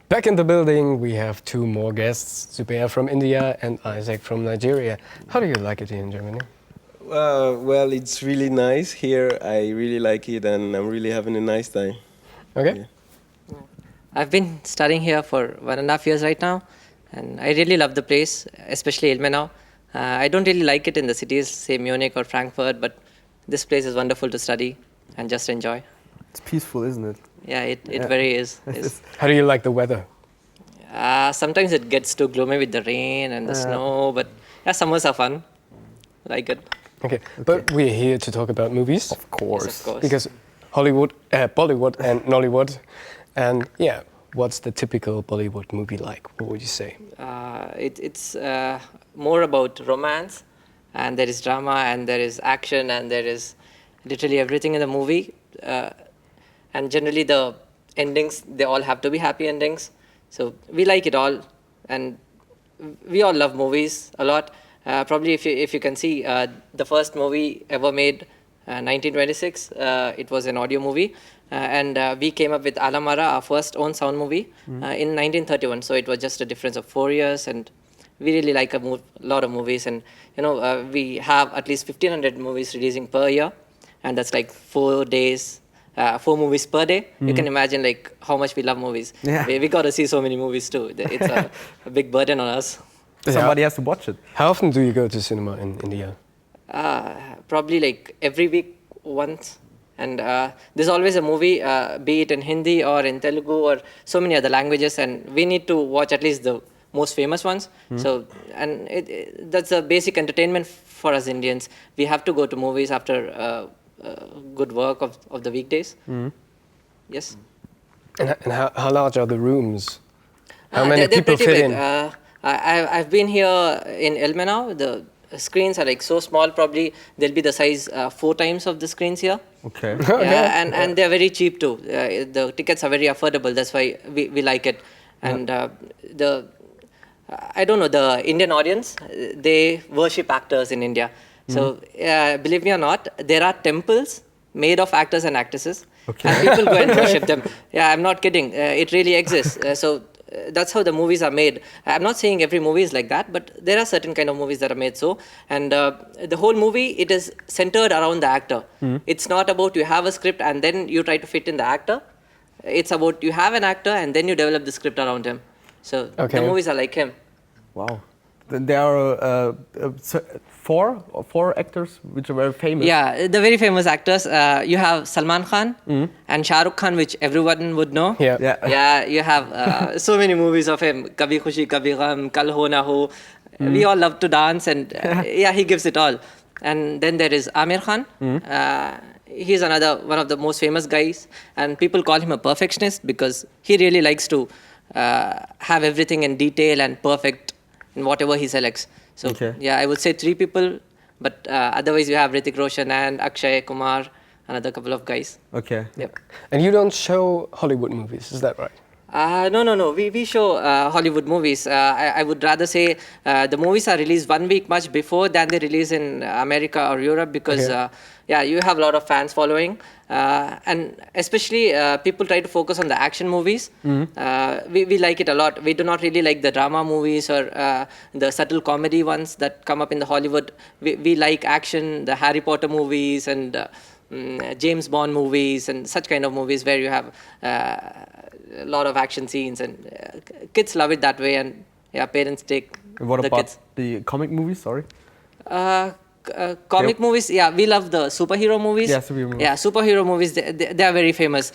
Back in the building, we have two more guests, Zubair from India and Isaac from Nigeria. How do you like it here in Germany? Well, it's really nice here. I really like it, and I'm really having a nice time. Okay. Yeah. I've been studying here for 1.5 years right now, and I really love the place, especially Ilmenau. I don't really like it in the cities, say Munich or Frankfurt, but this place is wonderful to study and just enjoy. It's peaceful, isn't it? Yeah, it very is. How do you like the weather? Sometimes it gets too gloomy with the rain and the snow, but yeah, summers are fun. Like it. Okay, but we're here to talk about movies. Of course. Yes, of course. Because Hollywood, Bollywood and Nollywood. And yeah, what's the typical Bollywood movie like? What would you say? It's more about romance, and there is drama, and there is action, and there is literally everything in the movie. And generally the endings, they all have to be happy endings. So we like it all, and we all love movies a lot. Probably if you can see, the first movie ever made, 1926, it was an audio movie. And we came up with Alamara, our first own sound movie, in 1931. So it was just a difference of 4 years, and we really like a lot of movies. And we have at least 1,500 movies releasing per year, and that's like 4 days, 4 movies per day. You can imagine like how much we love movies. Yeah. We got to see so many movies too. It's a big burden on us. Somebody has to watch it. How often do you go to cinema in India? Probably like every week once. And there's always a movie, be it in Hindi or in Telugu or so many other languages, and we need to watch at least the most famous ones. So, and that's a basic entertainment for us Indians. We have to go to movies after good work of the weekdays. Yes. And how large are the rooms? How many they're people pretty fit big. in? I've been here in Ilmenau. The screens are like so small, probably they'll be the size 4 times of the screens here. Okay. Yeah, and they're very cheap too. The tickets are very affordable. That's why we like it. And I don't know, the Indian audience, they worship actors in India. So believe me or not, there are temples made of actors and actresses, and people go and worship them. Yeah, I'm not kidding. It really exists. So that's how the movies are made. I'm not saying every movie is like that, but there are certain kind of movies that are made so. And the whole movie, it is centered around the actor. It's not about you have a script and then you try to fit in the actor. It's about you have an actor and then you develop the script around him. So the movies are like him. Wow. There are 4 actors which are very famous. Yeah, the very famous actors. You have Salman Khan and Shah Rukh Khan, which everyone would know. Yeah. You have so many movies of him. Kabhi Khushi Kabhi Gham, Kal Ho Na Ho. We all love to dance, and he gives it all. And then there is Amir Khan. He's another one of the most famous guys, and people call him a perfectionist because he really likes to have everything in detail and perfect in whatever he selects. So I would say 3 people, but otherwise you have Hrithik Roshan and Akshay Kumar, another couple of guys. Okay. Yep. And you don't show Hollywood movies, is that right? No. We show Hollywood movies. I would rather say the movies are released 1 week much before than they release in America or Europe because you have a lot of fans following. And especially people try to focus on the action movies. We like it a lot. We do not really like the drama movies or the subtle comedy ones that come up in the Hollywood. We like action, the Harry Potter movies and James Bond movies and such kind of movies where you have a lot of action scenes, and kids love it that way, and parents take what the about kids. The comic movies? Sorry. Comic movies, we love the superhero movies. Yeah, superhero movies. Yeah, superhero movies, they are very famous.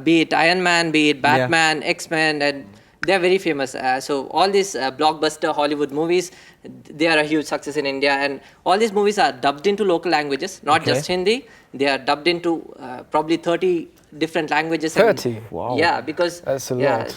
Be it Iron Man, be it Batman, X-Men, and they are very famous. So all these blockbuster Hollywood movies, they are a huge success in India, and all these movies are dubbed into local languages, not just Hindi. They are dubbed into probably 30 different languages. 30? Wow. Yeah, because that's a lot.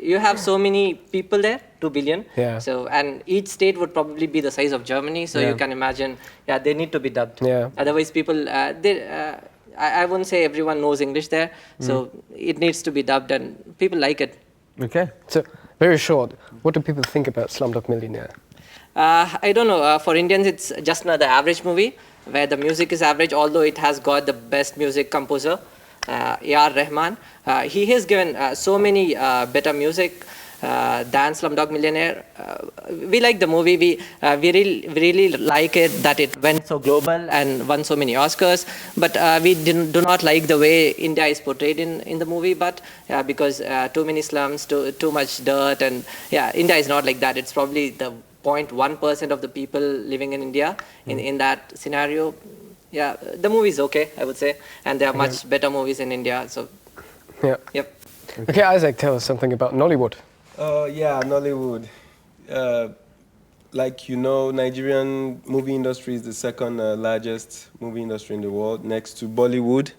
You have so many people there, 2 billion. Yeah. So, and each state would probably be the size of Germany. So you can imagine, they need to be dubbed. Yeah. Otherwise, people, I wouldn't say everyone knows English there. So it needs to be dubbed, and people like it. Okay. So, very short, what do people think about Slumdog Millionaire? I don't know. For Indians, it's just another average movie where the music is average, although it has got the best music composer. Rahman. He has given so many better music than Slumdog Millionaire. We like the movie. We really like it that it went so global and won so many Oscars. But we do not like the way India is portrayed in the movie. But because too many slums, too much dirt, and India is not like that. It's probably the 0.1% of the people living in India in that scenario. Yeah, the movie is okay, I would say, and there are much better movies in India. So, yep. Okay, Isaac, tell us something about Nollywood. Nollywood. Like you know, Nigerian movie industry is the second largest movie industry in the world, next to Bollywood,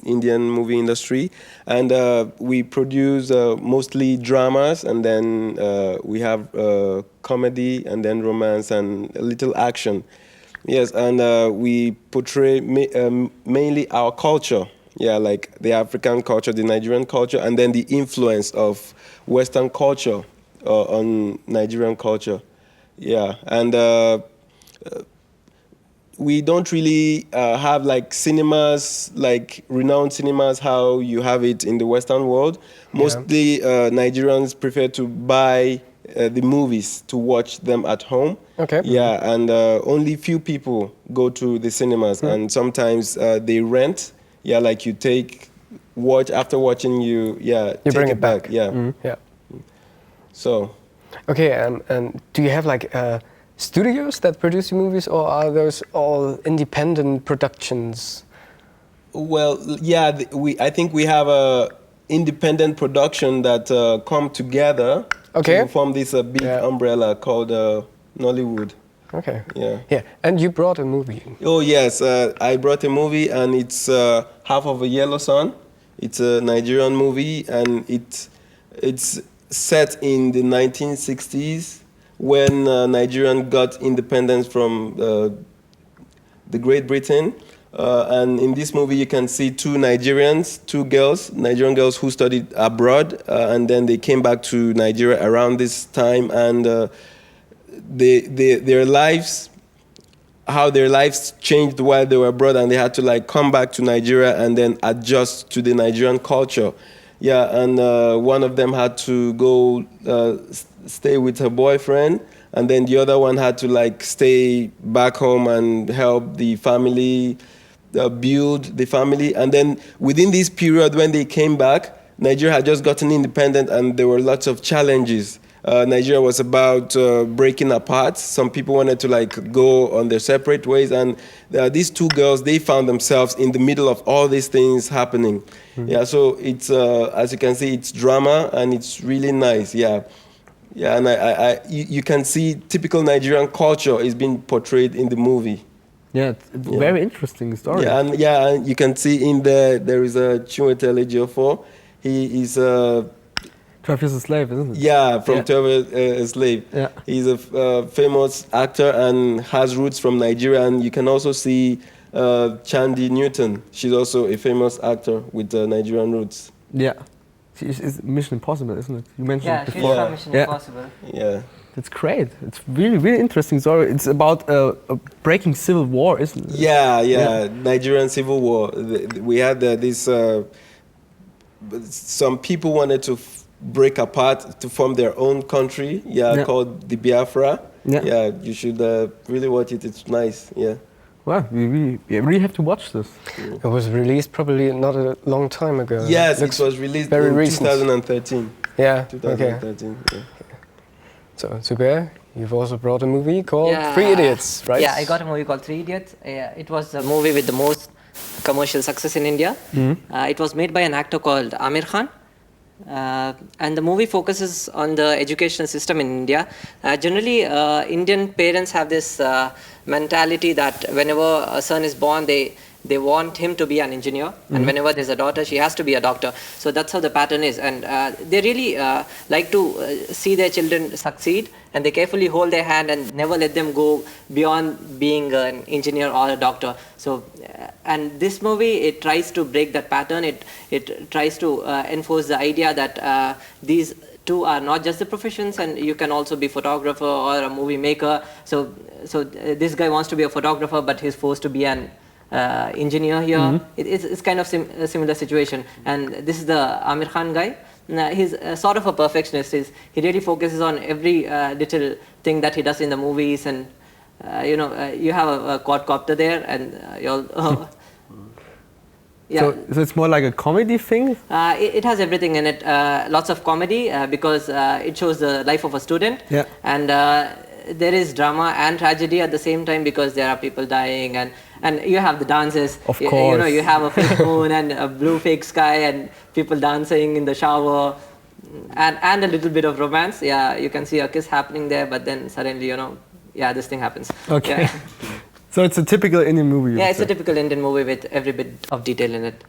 Indian movie industry. And we produce mostly dramas, and then we have comedy, and then romance, and a little action. Yes, and we portray mainly our culture. Yeah, like the African culture, the Nigerian culture, and then the influence of Western culture on Nigerian culture. Yeah, and we don't really have like cinemas, like renowned cinemas, how you have it in the Western world. Mostly Nigerians prefer to buy the movies to watch them at home. Okay. Yeah, and only few people go to the cinemas, and sometimes they rent. Yeah, like you watch after watching you take bring it back. Yeah. Yeah. So. Okay, and do you have like studios that produce movies, or are those all independent productions? Well, yeah, I think we have a independent production that come together to form this big umbrella called Nollywood. Okay. Yeah. Yeah, and you brought a movie. Oh yes, I brought a movie, and it's Half of a Yellow Sun. It's a Nigerian movie, and it's set in the 1960s when Nigeria got independence from the Great Britain. And in this movie, you can see two Nigerian girls who studied abroad, and then they came back to Nigeria around this time, and their lives, how their lives changed while they were abroad, and they had to like come back to Nigeria and then adjust to the Nigerian culture. Yeah, and one of them had to go stay with her boyfriend, and then the other one had to like stay back home and help the family, build the family. And then within this period when they came back, Nigeria had just gotten independent, and there were lots of challenges. Nigeria was about breaking apart. Some people wanted to like go on their separate ways, and these two girls, they found themselves in the middle of all these things happening. Yeah, so it's as you can see, it's drama, and it's really nice. Yeah, and you can see typical Nigerian culture is being portrayed in the movie. Yeah, it's very interesting story. Yeah, and you can see in there is a Chiwetel Ejiofor. He is 12 Years a Slave, isn't it? Yeah, from 12 Years a Slave. Yeah. He's a famous actor and has roots from Nigeria. And you can also see Chandi Newton. She's also a famous actor with Nigerian roots. Yeah. It's Mission Impossible, isn't it? You mentioned it before. Yeah, she's from Mission Impossible. Yeah. It's great. It's really, really interesting story. It's about a breaking civil war, isn't it? Yeah. Nigerian civil war. We had this... some people wanted to break apart to form their own country, called the Biafra. Yeah, you should really watch it. It's nice. Yeah. Well, we really have to watch this. It was released probably not a long time ago. Yes, it was released in 2013. Yeah. 2013. Okay. So, Zubair, you've also brought a movie called Three Idiots, right? Yeah, I got a movie called Three Idiots. It was a movie with the most commercial success in India. It was made by an actor called Amir Khan. And the movie focuses on the educational system in India. Generally, Indian parents have this mentality that whenever a son is born, they want him to be an engineer, and whenever there's a daughter, she has to be a doctor. So that's how the pattern is, and they really like to see their children succeed, and they carefully hold their hand and never let them go beyond being an engineer or a doctor. So, and this movie, it tries to break that pattern. It tries to enforce the idea that these two are not just the professions, and you can also be photographer or a movie maker. So this guy wants to be a photographer, but he's forced to be an engineer here. It's kind of a similar situation. And this is the Amir Khan guy. He's sort of a perfectionist. He really focuses on every little thing that he does in the movies. And you have a quadcopter there, and yeah. So it's more like a comedy thing? It has everything in it. Lots of comedy because it shows the life of a student. Yeah. And there is drama and tragedy at the same time because there are people dying, and you have the dances. Of course. You have a fake moon and a blue fake sky and people dancing in the shower, and a little bit of romance. Yeah, you can see a kiss happening there, but then suddenly, this thing happens. Okay. Yeah. So it's a typical Indian movie. Yeah, it's a typical Indian movie with every bit of detail in it.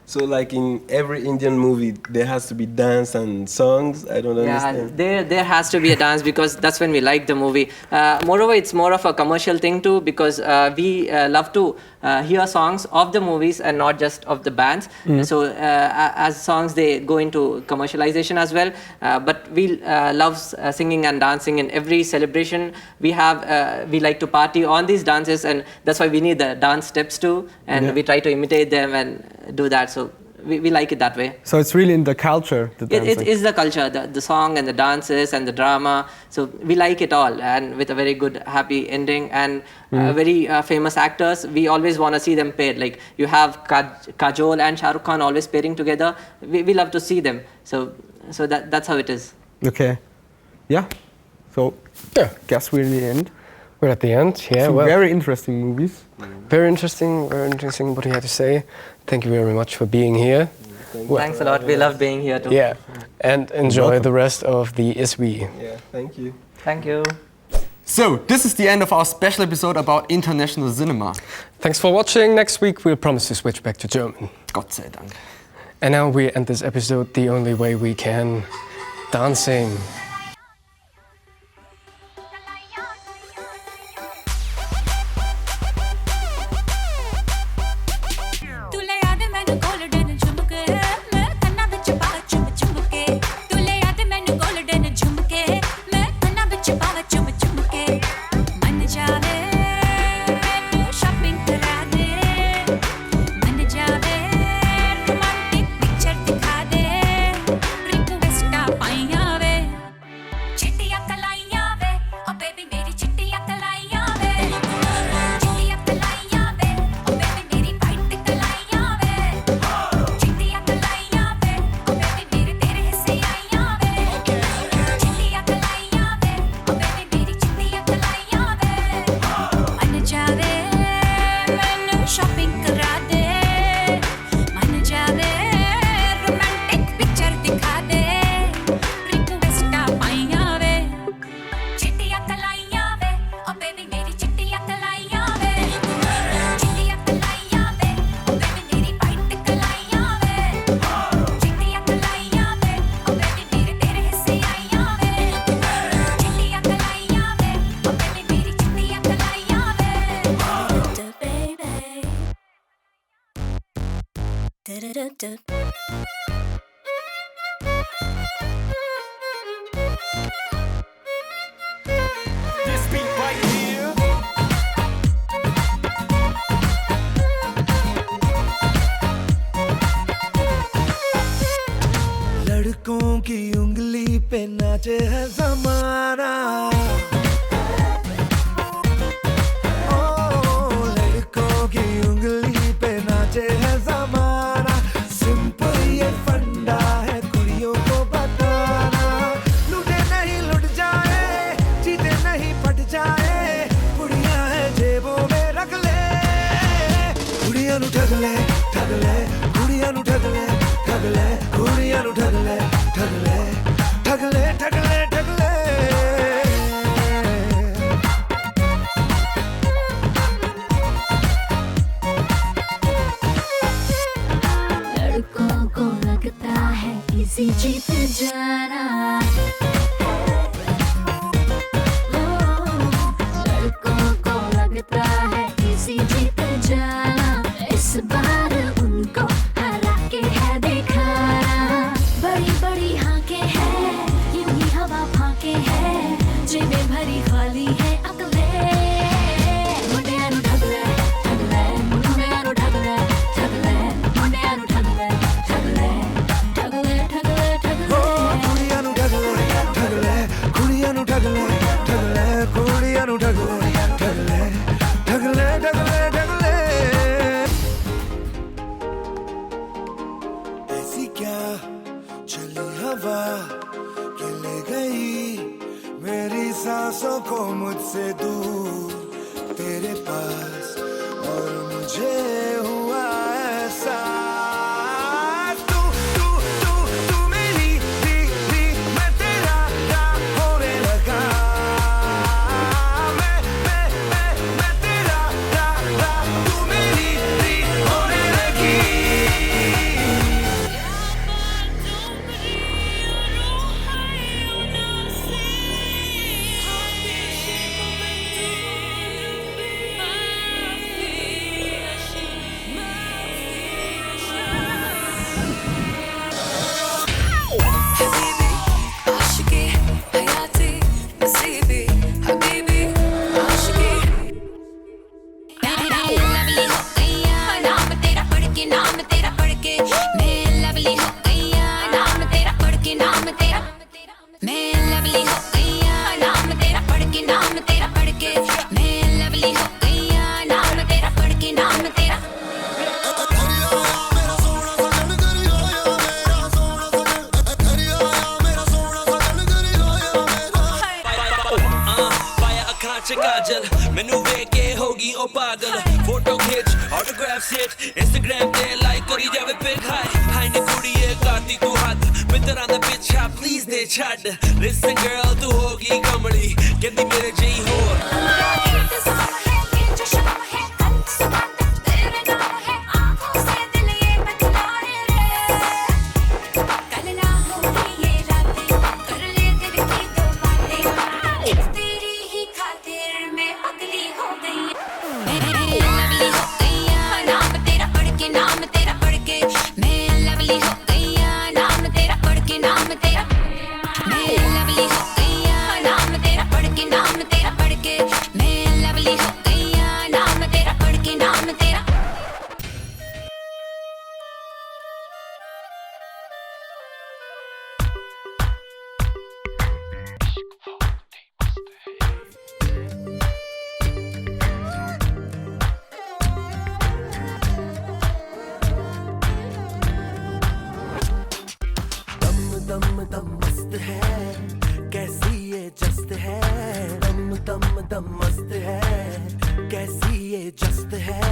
So like in every Indian movie, there has to be dance and songs. I don't understand. Yeah, there has to be a dance because that's when we like the movie. Moreover, it's more of a commercial thing too because we love to hear songs of the movies and not just of the bands. So as songs, they go into commercialization as well. But we love singing and dancing in every celebration we have. We like to party on these dances, and that's why we need the dance steps too. And we try to imitate them and do that. So we like it that way. So it's really in the culture, the dancing. It is the culture, the song and the dances and the drama. So we like it all, and with a very good, happy ending and very famous actors. We always want to see them paired. Like you have Kajol and Shah Rukh Khan always pairing together. We love to see them. So that's how it is. Okay. Yeah. So Yeah. guess we're in the end. We're at the end. Yeah. Some Well, very interesting movies. very interesting. Very interesting what you had to say. Thank you very much for being here. Well, Thanks a lot. We love being here too. Yeah. And enjoy the rest of the ISWI. Yeah, thank you. Thank you. So this is the end of our special episode about international cinema. Thanks for watching. Next week we'll promise to switch back to German. Gott sei Dank. And now we end this episode the only way we can, dancing. लड़कों की उंगली पे नाचे है ज़माना ओ लड़कों की उंगली पे नाचे है ज़माना सिंपल ये फंडा है कुड़ियों को बताना लूटे नहीं लुट जाए जीते नहीं पट जाए कुड़ियां है जेबों में रख ले कुड़ियां नु ठग ले कुड़ियां नु ठग ले कुड़ियां नु ठग ले लड़कों को लगता है इसी जीत जाना लड़कों को लगता है इसी जीत जाना इस बार उनको हरा के है दिखाना बड़ी बड़ी हाके हैं यूं ही हवा फाके हैं जेबें भरी खाली है अकले मुंडियां नु ठग ले हवा के ले गई मेरी सांसों को मुझसे दूर तेरे पास और मुझे हुआ एहसास तू तू तू तू मेरी थी मैं तेरा होने लगा मैं तेरा तू मेरी थी होने लगी मैनू वेख के होगी ओ पागल फोटो खिंच ऑटोग्राफ हिट इंस्टाग्राम पे लाइक करी जावे पिक हाय ने कुड़िए करदी तू हद मित्तरां दा पिछा प्लीज दे छड्ड लिसन गर्ल तू होगी कमली कहंदी मेरे जेही हो दम मस्त है कैसी ये जस्त है दम मस्त है कैसी ये जस्त है